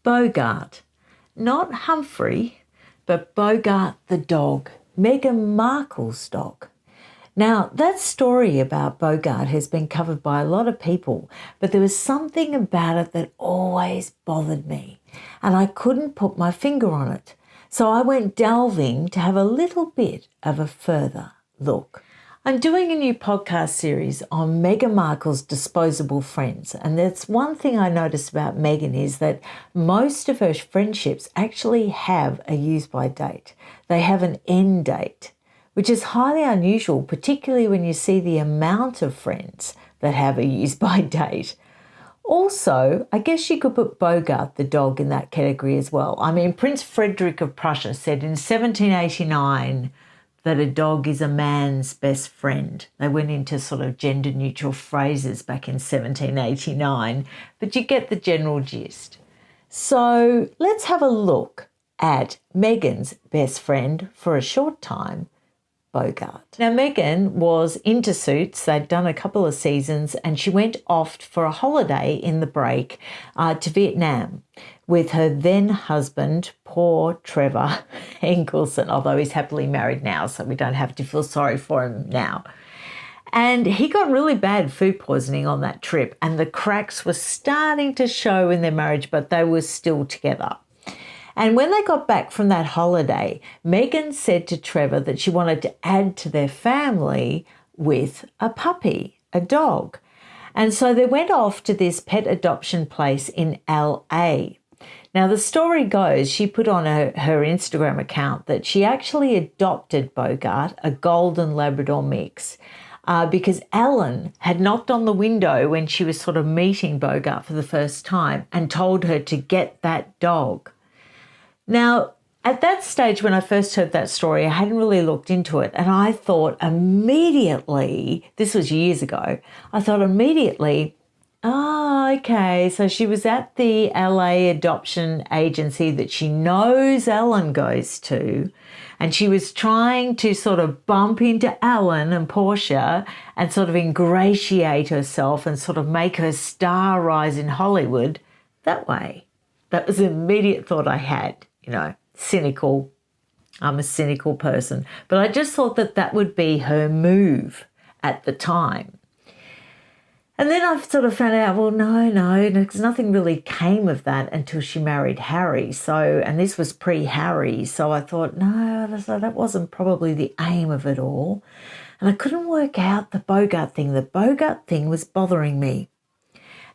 Bogart. Not Humphrey, but Bogart the dog, Meghan Markle's dog. Now, that story about Bogart has been covered by a lot of people, but there was something about it that always bothered me, and I couldn't put my finger on it. So I went delving to have a little bit of a further look. I'm doing a new podcast series on Meghan Markle's disposable friends, and that's one thing I noticed about Meghan is that most of her friendships actually have a use-by date. They have an end date, which is highly unusual, particularly when you see the amount of friends that have a use-by date. Also, I guess you could put Bogart the dog in that category as well. I mean, Prince Frederick of Prussia said in 1789 that a dog is a man's best friend. They went into sort of gender-neutral phrases back in 1789, but you get the general gist. So let's have a look at Meghan's best friend for a short time, Bogart. Now, Meghan was into Suits. They'd done a couple of seasons, and she went off for a holiday in the break to Vietnam with her then husband, poor Trevor Engelson, although he's happily married now, so we don't have to feel sorry for him now. And he got really bad food poisoning on that trip, and the cracks were starting to show in their marriage, but they were still together. And when they got back from that holiday, Meghan said to Trevor that she wanted to add to their family with a puppy, a dog. And so they went off to this pet adoption place in LA. Now, the story goes, she put on her Instagram account that she actually adopted Bogart, a golden Labrador mix, because Ellen had knocked on the window when she was sort of meeting Bogart for the first time and told her to get that dog. Now, at that stage when I first heard that story, I hadn't really looked into it, and I thought immediately, this was years ago, okay, so she was at the LA adoption agency that she knows Ellen goes to, and she was trying to sort of bump into Ellen and Portia and sort of ingratiate herself and sort of make her star rise in Hollywood that way. That was the immediate thought I had. You know, cynical. I'm a cynical person. But I just thought that that would be her move at the time. And then I've sort of found out, well, no, because nothing really came of that until she married Harry. So, and this was pre-Harry. So I thought, no, that wasn't probably the aim of it all. And I couldn't work out the Bogart thing. The Bogart thing was bothering me.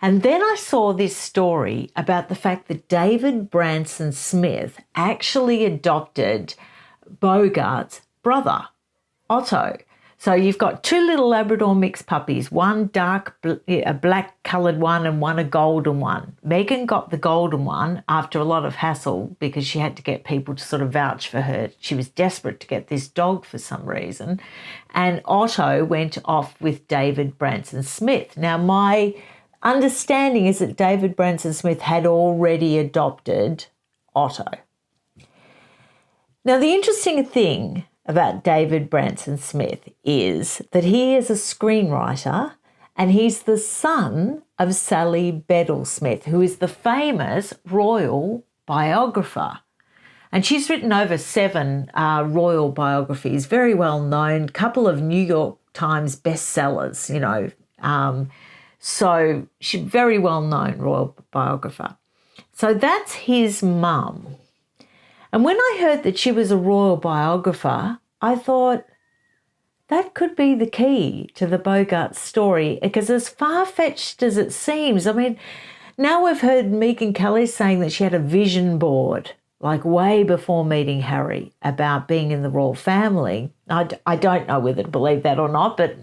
And then I saw this story about the fact that David Branson Smith actually adopted Bogart's brother, Otto. So you've got two little Labrador mixed puppies, one a black coloured one and one a golden one. Meghan got the golden one after a lot of hassle because she had to get people to sort of vouch for her. She was desperate to get this dog for some reason. And Otto went off with David Branson Smith. Now, my understanding is that David Branson Smith had already adopted Otto. Now, the interesting thing about David Branson Smith is that he is a screenwriter and he's the son of Sally Bedell Smith, who is the famous royal biographer. And she's written over 7 royal biographies, very well known, couple of New York Times bestsellers, you know. So she's very well-known royal biographer. So that's his mum. And when I heard that she was a royal biographer, I thought that could be the key to the Bogart story, because as far-fetched as it seems, I mean, now we've heard Megyn Kelly saying that she had a vision board, like way before meeting Harry, about being in the royal family. I don't know whether to believe that or not, but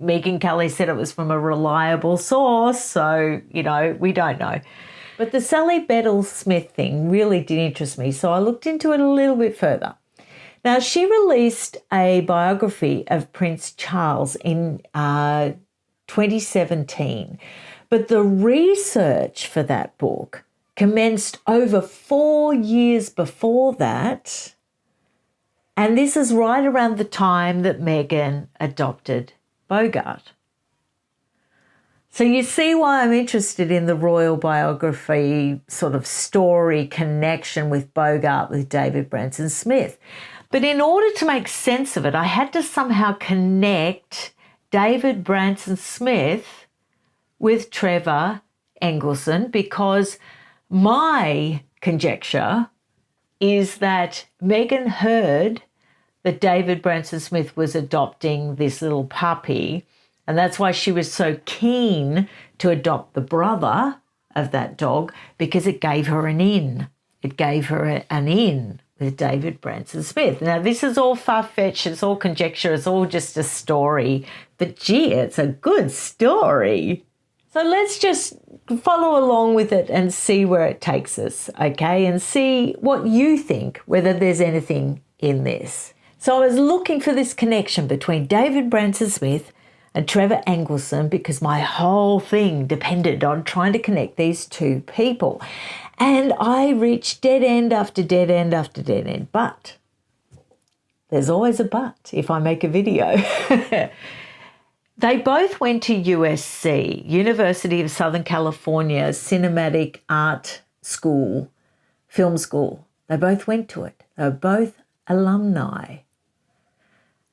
Megyn Kelly said it was from a reliable source, so, you know, we don't know. But the Sally Bedell Smith thing really did interest me, so I looked into it a little bit further. Now, she released a biography of Prince Charles in 2017, but the research for that book commenced over 4 years before that, and this is right around the time that Meghan adopted Bogart. So you see why I'm interested in the royal biography sort of story connection with Bogart with David Branson Smith. But in order to make sense of it, I had to somehow connect David Branson Smith with Trevor Engelson, because my conjecture is that Meghan heard that David Branson Smith was adopting this little puppy, and that's why she was so keen to adopt the brother of that dog, because it gave her an in. It gave her an in with David Branson Smith. Now, this is all far-fetched, it's all conjecture, it's all just a story, but gee, it's a good story. So let's just follow along with it and see where it takes us, okay? And see what you think, whether there's anything in this. So I was looking for this connection between David Branson Smith and Trevor Engelson, because my whole thing depended on trying to connect these two people. And I reached dead end after dead end after dead end. But there's always a but if I make a video. They both went to USC, University of Southern California Cinematic Art School, Film School. They both went to it. They were both alumni.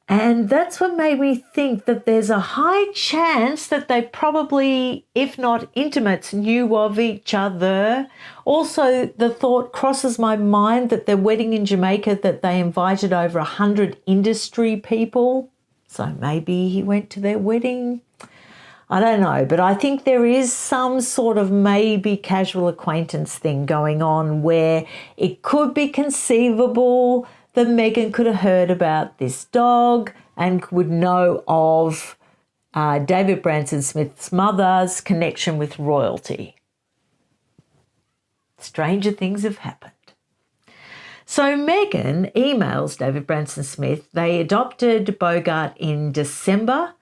And that's what made me think that there's a high chance that they probably, if not intimates, knew of each other. Also, the thought crosses my mind that their wedding in Jamaica, that they invited over 100 industry people. So maybe he went to their wedding. I don't know, but I think there is some sort of maybe casual acquaintance thing going on where it could be conceivable that Meghan could have heard about this dog and would know of David Branson Smith's mother's connection with royalty. Stranger things have happened. So Meghan emails David Branson Smith. They adopted Boghart in December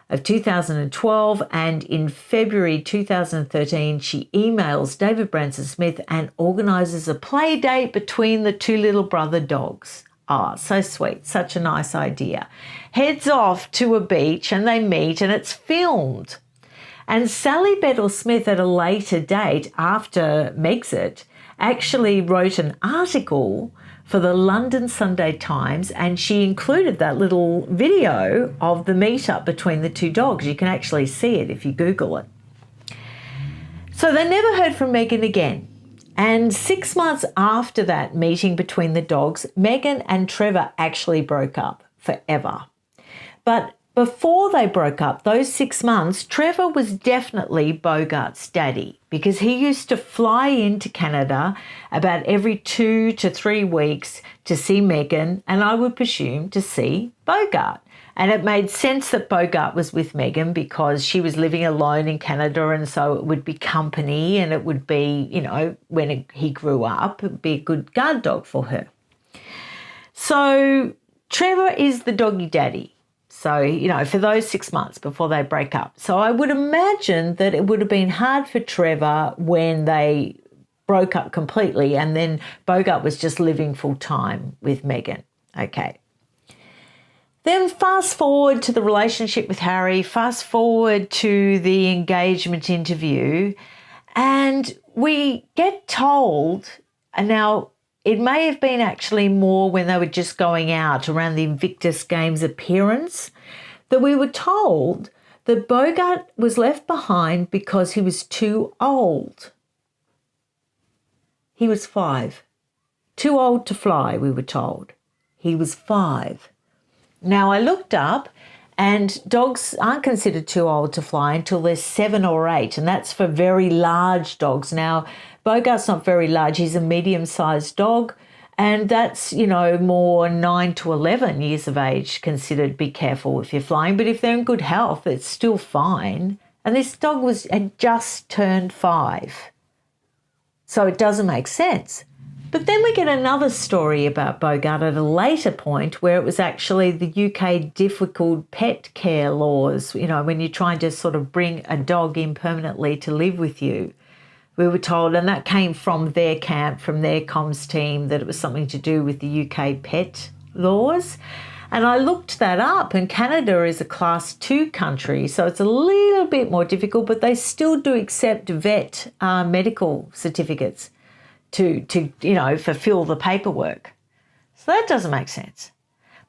of 2012, and in February 2013 she emails David Branson Smith and organises a play date between the two little brother dogs. Ah, so sweet, such a nice idea. Heads off to a beach and they meet, and it's filmed. And Sally Bedell Smith, at a later date after Megxit, actually wrote an article for the London Sunday Times, and she included that little video of the meet-up between the two dogs. You can actually see it if you Google it. So they never heard from Meghan again. And 6 months after that meeting between the dogs, Meghan and Trevor actually broke up forever. But before they broke up, those 6 months, Trevor was definitely Bogart's daddy, because he used to fly into Canada about every 2 to 3 weeks to see Meghan, and I would presume to see Bogart. And it made sense that Bogart was with Meghan because she was living alone in Canada, and so it would be company, and it would be, you know, when he grew up, it would be a good guard dog for her. So Trevor is the doggy daddy. So, you know, for those 6 months before they break up. So I would imagine that it would have been hard for Trevor when they broke up completely, and then Bogart was just living full time with Meghan. Okay. Then fast forward to the relationship with Harry, fast forward to the engagement interview, and we get told, and now it may have been actually more when they were just going out around the Invictus Games appearance, that we were told that Bogart was left behind because he was too old. He was 5. Too old to fly, we were told. He was 5. Now, I looked up, and dogs aren't considered too old to fly until they're 7 or 8, and that's for very large dogs. Now, Bogart's not very large. He's a medium-sized dog, and that's, you know, more 9 to 11 years of age considered be careful if you're flying. But if they're in good health, it's still fine. And this dog had just turned 5. So it doesn't make sense. But then we get another story about Bogart at a later point where it was actually the UK difficult pet care laws, you know, when you're trying to sort of bring a dog in permanently to live with you. We were told, and that came from their camp, from their comms team, that it was something to do with the UK pet laws. And I looked that up, and Canada is a class 2 country, so it's a little bit more difficult, but they still do accept vet medical certificates to fulfill the paperwork. So that doesn't make sense.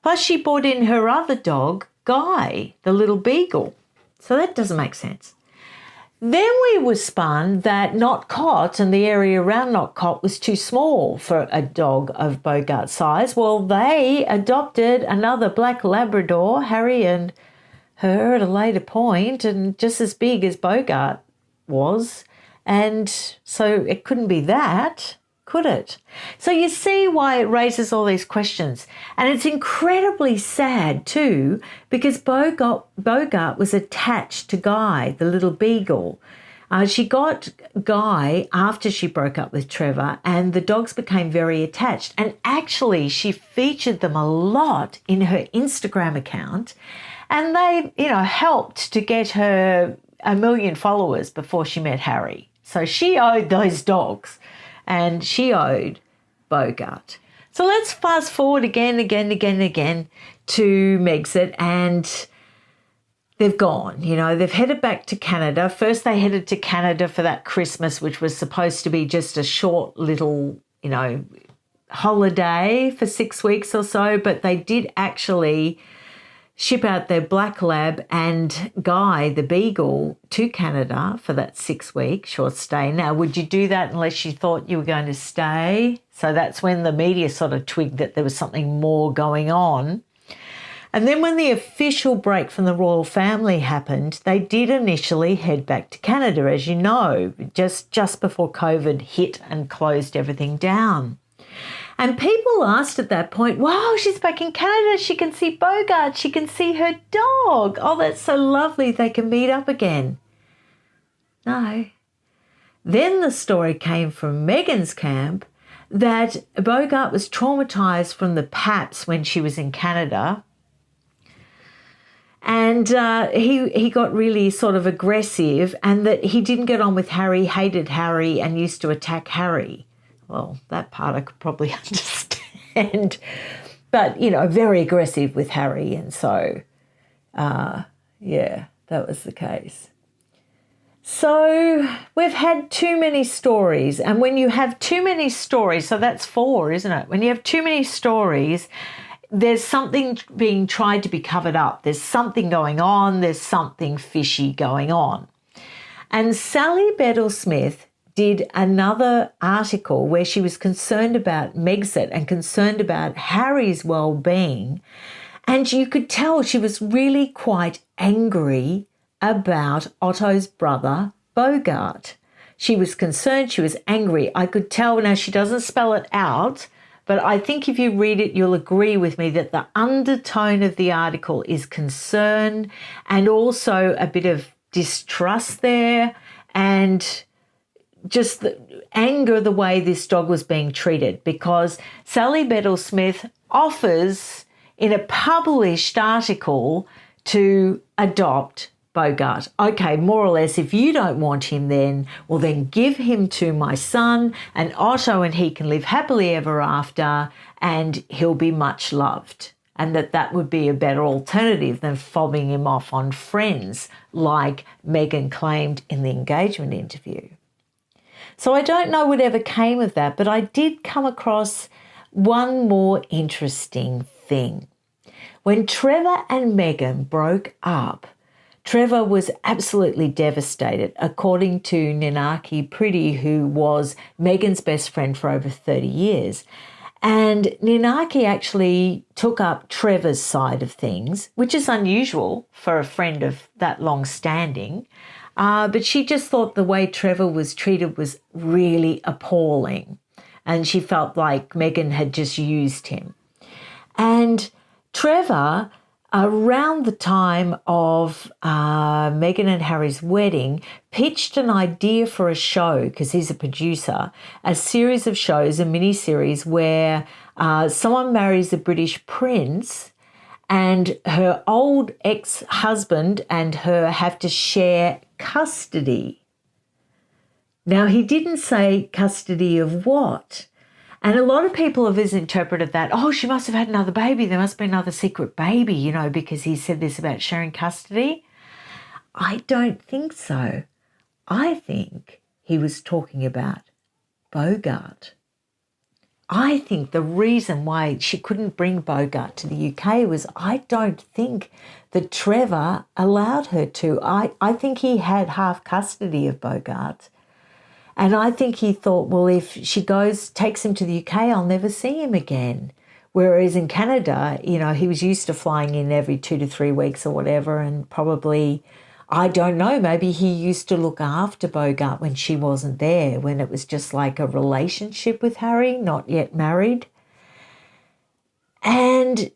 Plus she brought in her other dog, Guy, the little beagle. So that doesn't make sense. Then we were spun that Notcott and the area around Notcott was too small for a dog of Bogart size. Well, they adopted another black Labrador, Harry and her, at a later point, and just as big as Bogart was. And so it couldn't be that, could it? So you see why it raises all these questions. And it's incredibly sad too, because Bogart was attached to Guy, the little beagle. She got Guy after she broke up with Trevor, and the dogs became very attached. And actually, she featured them a lot in her Instagram account, and they, helped to get her 1 million followers before she met Harry. So she owed those dogs. And she owed Bogart. So let's fast forward again to Megxit, and they've gone. They've headed back to Canada. First they headed to Canada for that Christmas, which was supposed to be just a short little, holiday for 6 weeks or so, but they did actually ship out their black lab and Guy, the beagle, to Canada for that 6-week short stay. Now, would you do that unless you thought you were going to stay? So that's when the media sort of twigged that there was something more going on. And then when the official break from the royal family happened, they did initially head back to Canada, as you know, just before COVID hit and closed everything down. And people asked at that point, wow, she's back in Canada. She can see Bogart. She can see her dog. Oh, that's so lovely. They can meet up again. No. Then the story came from Meghan's camp that Bogart was traumatised from the PAPs when she was in Canada. And he got really sort of aggressive, and that he didn't get on with Harry, hated Harry, and used to attack Harry. Well, that part I could probably understand. But, very aggressive with Harry. And so, that was the case. So we've had too many stories. And when you have too many stories, so that's 4, isn't it? When you have too many stories, there's something being tried to be covered up. There's something going on. There's something fishy going on. And Sally Bedell-Smith did another article where she was concerned about Megxit and concerned about Harry's well-being. And you could tell she was really quite angry about Otto's brother, Bogart. She was concerned, she was angry. I could tell. Now, she doesn't spell it out, but I think if you read it, you'll agree with me that the undertone of the article is concern and also a bit of distrust there, and just the anger the way this dog was being treated, because Sally Bedell-Smith offers in a published article to adopt Bogart. Okay, more or less, if you don't want him then give him to my son, and Otto and he can live happily ever after, and he'll be much loved. And that would be a better alternative than fobbing him off on friends like Meghan claimed in the engagement interview. So I don't know whatever came of that, but I did come across one more interesting thing. When Trevor and Meghan broke up, Trevor was absolutely devastated, according to Ninaki Pretty, who was Meghan's best friend for over 30 years. And Ninaki actually took up Trevor's side of things, which is unusual for a friend of that long standing. But she just thought the way Trevor was treated was really appalling. And she felt like Meghan had just used him. And Trevor, around the time of Meghan and Harry's wedding, pitched an idea for a show, because he's a producer, a series of shows, a mini-series where someone marries a British prince and her old ex-husband and her have to share custody. Now, he didn't say custody of what. And a lot of people have misinterpreted that, oh, she must have had another baby. There must be another secret baby, you know, because he said this about sharing custody. I don't think so. I think he was talking about Boghart. I think the reason why she couldn't bring Boghart to the UK was I don't think that Trevor allowed her to. I think he had half custody of Boghart. And I think he thought, well, if she takes him to the UK, I'll never see him again. Whereas in Canada, you know, he was used to flying in every 2 to 3 weeks or whatever, and probably, I don't know, maybe he used to look after Boghart when she wasn't there, when it was just like a relationship with Harry, not yet married. And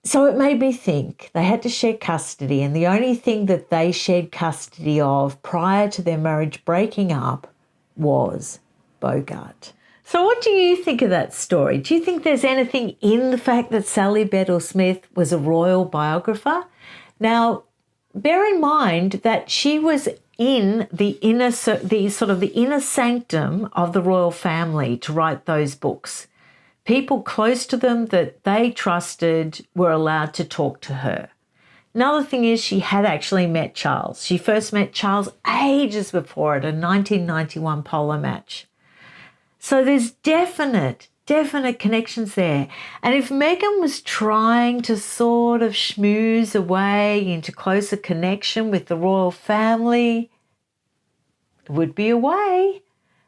so it made me think they had to share custody, and the only thing that they shared custody of prior to their marriage breaking up was Boghart. So what do you think of that story? Do you think there's anything in the fact that Sally Bedell Smith was a royal biographer? Now, bear in mind that she was in the inner sanctum of the royal family to write those books. People close to them that they trusted were allowed to talk to her. Another thing is she had actually met Charles. She first met Charles ages before at a 1991 polo match. So there's definite connections there. And if Meghan was trying to sort of schmooze a way into closer connection with the royal family, it would be a way.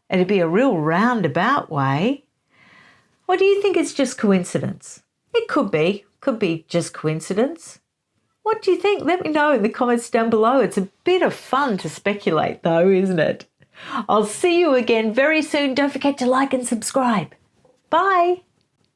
It'd be a real roundabout way. Or do you think it's just coincidence? It could be just coincidence. What do you think? Let me know in the comments down below. It's a bit of fun to speculate though, isn't it? I'll see you again very soon. Don't forget to like and subscribe. Bye.